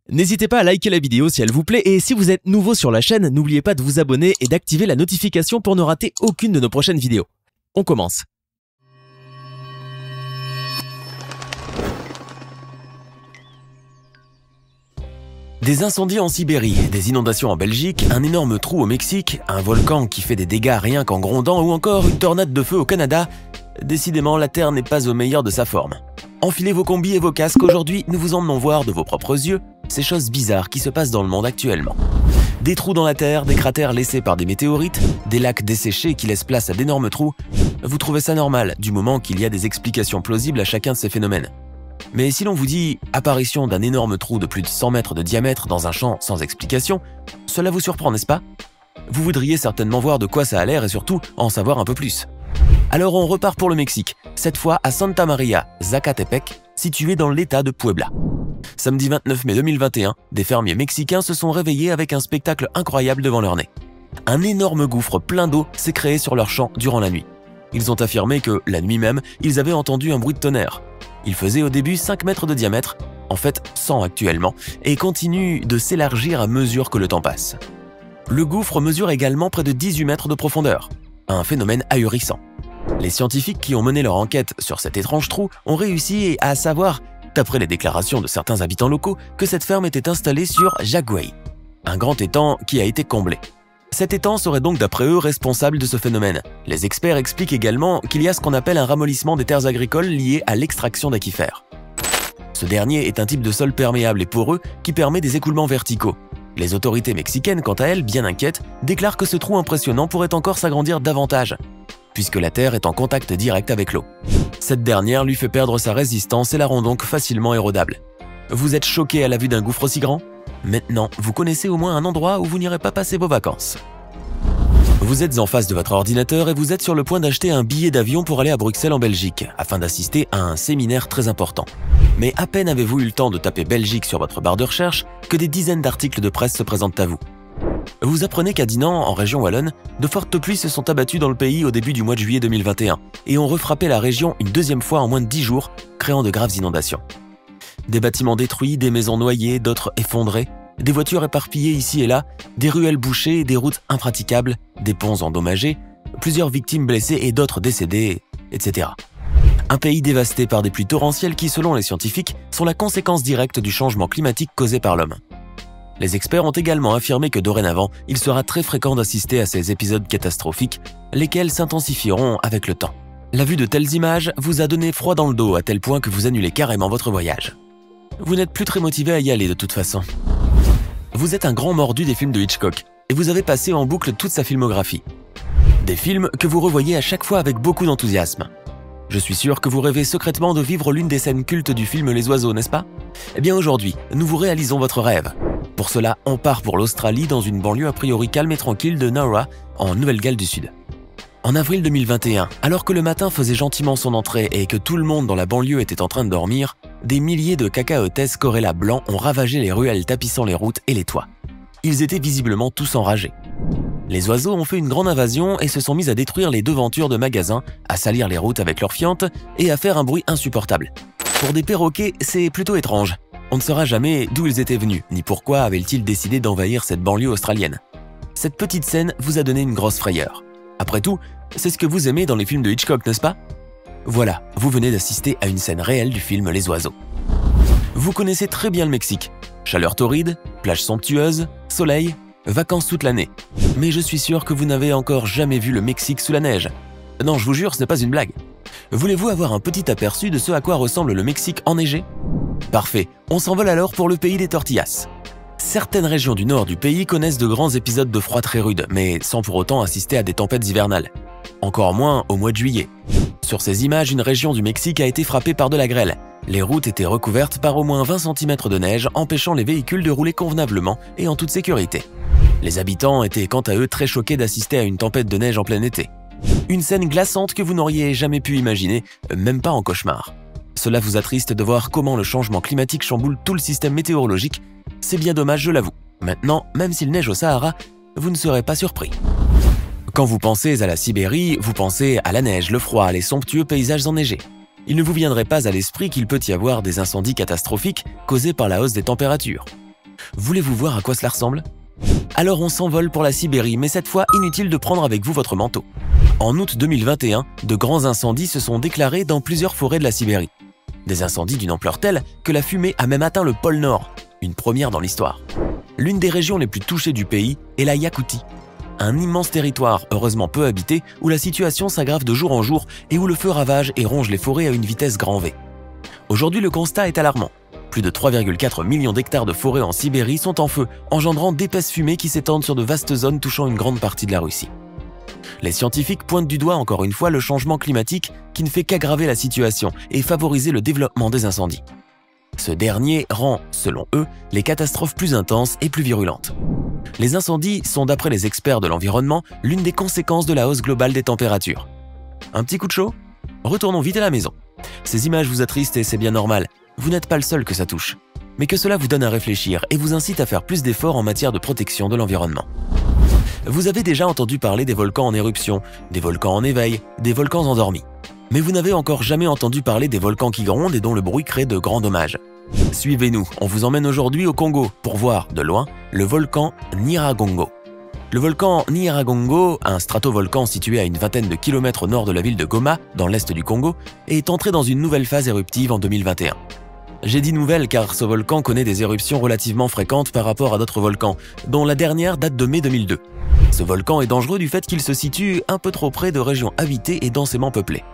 N'hésitez pas à liker la vidéo si elle vous plaît et si vous êtes nouveau sur la chaîne, n'oubliez pas de vous abonner et d'activer la notification pour ne rater aucune de nos prochaines vidéos. On commence. Des incendies en Sibérie, des inondations en Belgique, un énorme trou au Mexique, un volcan qui fait des dégâts rien qu'en grondant ou encore une tornade de feu au Canada. Décidément, la Terre n'est pas au meilleur de sa forme. Enfilez vos combis et vos casques, aujourd'hui nous vous emmenons voir de vos propres yeux ces choses bizarres qui se passent dans le monde actuellement. Des trous dans la Terre, des cratères laissés par des météorites, des lacs desséchés qui laissent place à d'énormes trous. Vous trouvez ça normal, du moment qu'il y a des explications plausibles à chacun de ces phénomènes. Mais si l'on vous dit « apparition d'un énorme trou de plus de 100 mètres de diamètre dans un champ sans explication », cela vous surprend, n'est-ce pas? Vous voudriez certainement voir de quoi ça a l'air et surtout en savoir un peu plus. Alors on repart pour le Mexique, cette fois à Santa Maria, Zacatepec, situé dans l'état de Puebla. Samedi 29 mai 2021, des fermiers mexicains se sont réveillés avec un spectacle incroyable devant leur nez. Un énorme gouffre plein d'eau s'est créé sur leur champ durant la nuit. Ils ont affirmé que, la nuit même, ils avaient entendu un bruit de tonnerre. Il faisait au début 5 mètres de diamètre, en fait 100 actuellement, et continue de s'élargir à mesure que le temps passe. Le gouffre mesure également près de 18 mètres de profondeur, un phénomène ahurissant. Les scientifiques qui ont mené leur enquête sur cet étrange trou ont réussi à savoir, d'après les déclarations de certains habitants locaux, que cette ferme était installée sur Jagüey, un grand étang qui a été comblé. Cet étang serait donc d'après eux responsable de ce phénomène. Les experts expliquent également qu'il y a ce qu'on appelle un ramollissement des terres agricoles lié à l'extraction d'aquifères. Ce dernier est un type de sol perméable et poreux qui permet des écoulements verticaux. Les autorités mexicaines, quant à elles, bien inquiètes, déclarent que ce trou impressionnant pourrait encore s'agrandir davantage, puisque la terre est en contact direct avec l'eau. Cette dernière lui fait perdre sa résistance et la rend donc facilement érodable. Vous êtes choqué à la vue d'un gouffre aussi grand? Maintenant, vous connaissez au moins un endroit où vous n'irez pas passer vos vacances. Vous êtes en face de votre ordinateur et vous êtes sur le point d'acheter un billet d'avion pour aller à Bruxelles en Belgique, afin d'assister à un séminaire très important. Mais à peine avez-vous eu le temps de taper Belgique sur votre barre de recherche que des dizaines d'articles de presse se présentent à vous. Vous apprenez qu'à Dinan, en région wallonne, de fortes pluies se sont abattues dans le pays au début du mois de juillet 2021 et ont refrappé la région une deuxième fois en moins de 10 jours, créant de graves inondations. Des bâtiments détruits, des maisons noyées, d'autres effondrées, des voitures éparpillées ici et là, des ruelles bouchées, des routes impraticables, des ponts endommagés, plusieurs victimes blessées et d'autres décédées, etc. Un pays dévasté par des pluies torrentielles qui, selon les scientifiques, sont la conséquence directe du changement climatique causé par l'homme. Les experts ont également affirmé que dorénavant, il sera très fréquent d'assister à ces épisodes catastrophiques, lesquels s'intensifieront avec le temps. La vue de telles images vous a donné froid dans le dos à tel point que vous annulez carrément votre voyage. Vous n'êtes plus très motivé à y aller de toute façon. Vous êtes un grand mordu des films de Hitchcock et vous avez passé en boucle toute sa filmographie. Des films que vous revoyez à chaque fois avec beaucoup d'enthousiasme. Je suis sûr que vous rêvez secrètement de vivre l'une des scènes cultes du film Les Oiseaux, n'est-ce pas? Eh bien aujourd'hui, nous vous réalisons votre rêve. Pour cela, on part pour l'Australie dans une banlieue a priori calme et tranquille de Nowra, en Nouvelle-Galles du Sud. En avril 2021, alors que le matin faisait gentiment son entrée et que tout le monde dans la banlieue était en train de dormir, des milliers de cacaotes corella blancs ont ravagé les ruelles tapissant les routes et les toits. Ils étaient visiblement tous enragés. Les oiseaux ont fait une grande invasion et se sont mis à détruire les devantures de magasins, à salir les routes avec leurs fientes et à faire un bruit insupportable. Pour des perroquets, c'est plutôt étrange. On ne saura jamais d'où ils étaient venus, ni pourquoi avaient-ils décidé d'envahir cette banlieue australienne. Cette petite scène vous a donné une grosse frayeur. Après tout, c'est ce que vous aimez dans les films de Hitchcock, n'est-ce pas? Voilà, vous venez d'assister à une scène réelle du film Les Oiseaux. Vous connaissez très bien le Mexique. Chaleur torride, plages somptueuses, soleil, vacances toute l'année. Mais je suis sûr que vous n'avez encore jamais vu le Mexique sous la neige. Non, je vous jure, ce n'est pas une blague. Voulez-vous avoir un petit aperçu de ce à quoi ressemble le Mexique enneigé? Parfait, on s'envole alors pour le pays des tortillas. Certaines régions du nord du pays connaissent de grands épisodes de froid très rudes, mais sans pour autant assister à des tempêtes hivernales. Encore moins au mois de juillet. Sur ces images, une région du Mexique a été frappée par de la grêle. Les routes étaient recouvertes par au moins 20 cm de neige, empêchant les véhicules de rouler convenablement et en toute sécurité. Les habitants étaient quant à eux très choqués d'assister à une tempête de neige en plein été. Une scène glaçante que vous n'auriez jamais pu imaginer, même pas en cauchemar. Cela vous attriste de voir comment le changement climatique chamboule tout le système météorologique. C'est bien dommage, je l'avoue. Maintenant, même s'il neige au Sahara, vous ne serez pas surpris. Quand vous pensez à la Sibérie, vous pensez à la neige, le froid, les somptueux paysages enneigés. Il ne vous viendrait pas à l'esprit qu'il peut y avoir des incendies catastrophiques causés par la hausse des températures. Voulez-vous voir à quoi cela ressemble? Alors on s'envole pour la Sibérie, mais cette fois inutile de prendre avec vous votre manteau. En août 2021, de grands incendies se sont déclarés dans plusieurs forêts de la Sibérie. Des incendies d'une ampleur telle que la fumée a même atteint le pôle Nord, une première dans l'histoire. L'une des régions les plus touchées du pays est la Yakoutie, un immense territoire heureusement peu habité où la situation s'aggrave de jour en jour et où le feu ravage et ronge les forêts à une vitesse grand V. Aujourd'hui, le constat est alarmant. Plus de 3,4 millions d'hectares de forêts en Sibérie sont en feu, engendrant d'épaisses fumées qui s'étendent sur de vastes zones touchant une grande partie de la Russie. Les scientifiques pointent du doigt encore une fois le changement climatique qui ne fait qu'aggraver la situation et favoriser le développement des incendies. Ce dernier rend, selon eux, les catastrophes plus intenses et plus virulentes. Les incendies sont, d'après les experts de l'environnement, l'une des conséquences de la hausse globale des températures. Un petit coup de chaud? Retournons vite à la maison. Ces images vous attristent et c'est bien normal. Vous n'êtes pas le seul que ça touche. Mais que cela vous donne à réfléchir et vous incite à faire plus d'efforts en matière de protection de l'environnement. Vous avez déjà entendu parler des volcans en éruption, des volcans en éveil, des volcans endormis. Mais vous n'avez encore jamais entendu parler des volcans qui grondent et dont le bruit crée de grands dommages. Suivez-nous, on vous emmène aujourd'hui au Congo pour voir, de loin, le volcan Nyiragongo. Le volcan Nyiragongo, un stratovolcan situé à une vingtaine de kilomètres au nord de la ville de Goma, dans l'est du Congo, est entré dans une nouvelle phase éruptive en 2021. J'ai dit nouvelle car ce volcan connaît des éruptions relativement fréquentes par rapport à d'autres volcans, dont la dernière date de mai 2002. Ce volcan est dangereux du fait qu'il se situe un peu trop près de régions habitées et densément peuplées.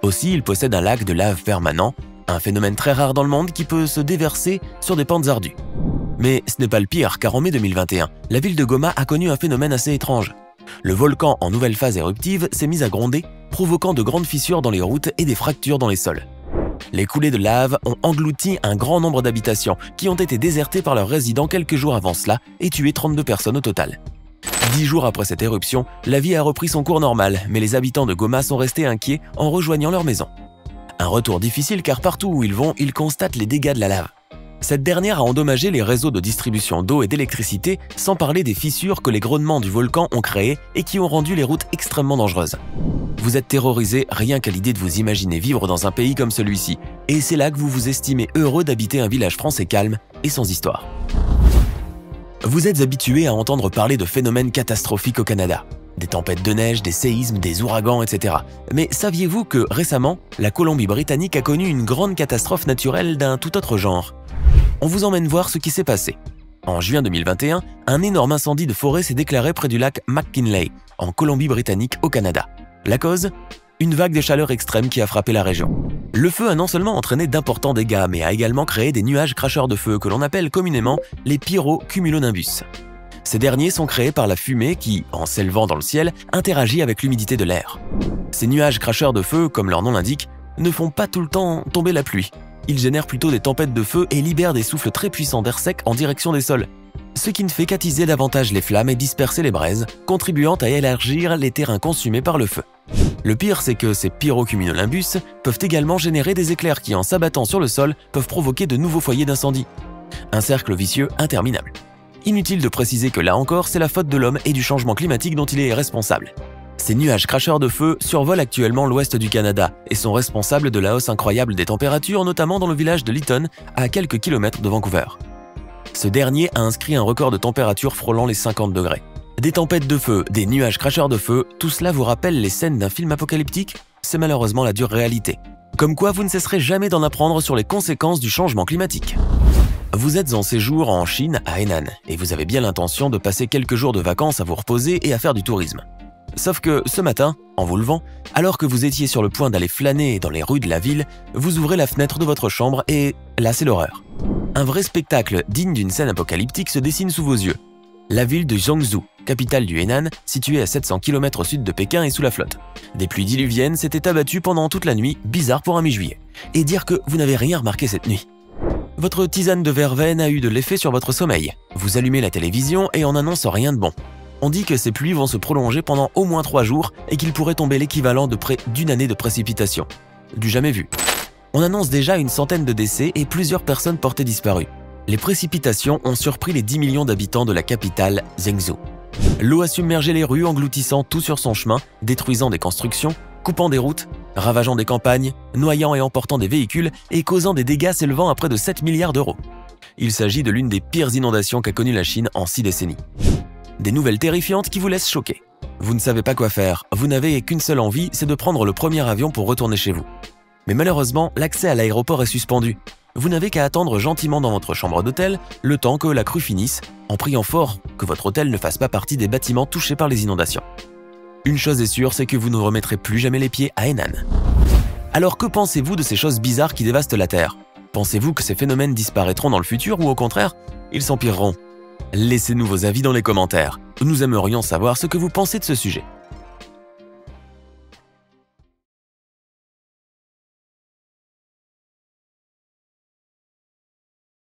Aussi, il possède un lac de lave permanent, un phénomène très rare dans le monde qui peut se déverser sur des pentes ardues. Mais ce n'est pas le pire, car en mai 2021, la ville de Goma a connu un phénomène assez étrange. Le volcan en nouvelle phase éruptive s'est mis à gronder, provoquant de grandes fissures dans les routes et des fractures dans les sols. Les coulées de lave ont englouti un grand nombre d'habitations qui ont été désertées par leurs résidents quelques jours avant cela et tué 32 personnes au total. 10 jours après cette éruption, la vie a repris son cours normal, mais les habitants de Goma sont restés inquiets en rejoignant leur maison. Un retour difficile car partout où ils vont, ils constatent les dégâts de la lave. Cette dernière a endommagé les réseaux de distribution d'eau et d'électricité, sans parler des fissures que les grondements du volcan ont créées et qui ont rendu les routes extrêmement dangereuses. Vous êtes terrorisé rien qu'à l'idée de vous imaginer vivre dans un pays comme celui-ci, et c'est là que vous vous estimez heureux d'habiter un village français calme et sans histoire. Vous êtes habitué à entendre parler de phénomènes catastrophiques au Canada. Des tempêtes de neige, des séismes, des ouragans, etc. Mais saviez-vous que récemment, la Colombie-Britannique a connu une grande catastrophe naturelle d'un tout autre genre? On vous emmène voir ce qui s'est passé. En juin 2021, un énorme incendie de forêt s'est déclaré près du lac McKinley, en Colombie-Britannique au Canada. La cause? Une vague de chaleur extrême qui a frappé la région. Le feu a non seulement entraîné d'importants dégâts, mais a également créé des nuages cracheurs de feu que l'on appelle communément les pyrocumulonimbus. Ces derniers sont créés par la fumée qui, en s'élevant dans le ciel, interagit avec l'humidité de l'air. Ces nuages cracheurs de feu, comme leur nom l'indique, ne font pas tout le temps tomber la pluie. Ils génèrent plutôt des tempêtes de feu et libèrent des souffles très puissants d'air sec en direction des sols, ce qui ne fait qu'attiser davantage les flammes et disperser les braises, contribuant à élargir les terrains consumés par le feu. Le pire, c'est que ces pyrocumulonimbus peuvent également générer des éclairs qui, en s'abattant sur le sol, peuvent provoquer de nouveaux foyers d'incendie. Un cercle vicieux interminable. Inutile de préciser que là encore, c'est la faute de l'homme et du changement climatique dont il est responsable. Ces nuages cracheurs de feu survolent actuellement l'ouest du Canada et sont responsables de la hausse incroyable des températures, notamment dans le village de Lytton, à quelques kilomètres de Vancouver. Ce dernier a inscrit un record de température frôlant les 50 degrés. Des tempêtes de feu, des nuages cracheurs de feu, tout cela vous rappelle les scènes d'un film apocalyptique? C'est malheureusement la dure réalité. Comme quoi vous ne cesserez jamais d'en apprendre sur les conséquences du changement climatique. Vous êtes en séjour en Chine, à Henan, et vous avez bien l'intention de passer quelques jours de vacances à vous reposer et à faire du tourisme. Sauf que ce matin, en vous levant, alors que vous étiez sur le point d'aller flâner dans les rues de la ville, vous ouvrez la fenêtre de votre chambre et là c'est l'horreur. Un vrai spectacle digne d'une scène apocalyptique se dessine sous vos yeux. La ville de Jiangsu, capitale du Henan, située à 700 km au sud de Pékin, est sous la flotte. Des pluies diluviennes s'étaient abattues pendant toute la nuit, bizarre pour un mi-juillet. Et dire que vous n'avez rien remarqué cette nuit. Votre tisane de verveine a eu de l'effet sur votre sommeil. Vous allumez la télévision et on n'annonce rien de bon. On dit que ces pluies vont se prolonger pendant au moins 3 jours et qu'il pourrait tomber l'équivalent de près d'une année de précipitation. Du jamais vu. On annonce déjà une centaine de décès et plusieurs personnes portées disparues. Les précipitations ont surpris les 10 millions d'habitants de la capitale, Zhengzhou. L'eau a submergé les rues, engloutissant tout sur son chemin, détruisant des constructions, coupant des routes, ravageant des campagnes, noyant et emportant des véhicules et causant des dégâts s'élevant à près de 7 milliards d'euros. Il s'agit de l'une des pires inondations qu'a connue la Chine en 6 décennies. Des nouvelles terrifiantes qui vous laissent choquer. Vous ne savez pas quoi faire, vous n'avez qu'une seule envie, c'est de prendre le premier avion pour retourner chez vous. Mais malheureusement, l'accès à l'aéroport est suspendu. Vous n'avez qu'à attendre gentiment dans votre chambre d'hôtel le temps que la crue finisse, en priant fort que votre hôtel ne fasse pas partie des bâtiments touchés par les inondations. Une chose est sûre, c'est que vous ne remettrez plus jamais les pieds à Henan. Alors que pensez-vous de ces choses bizarres qui dévastent la Terre? Pensez-vous que ces phénomènes disparaîtront dans le futur ou au contraire, ils s'empireront? Laissez-nous vos avis dans les commentaires. Nous aimerions savoir ce que vous pensez de ce sujet.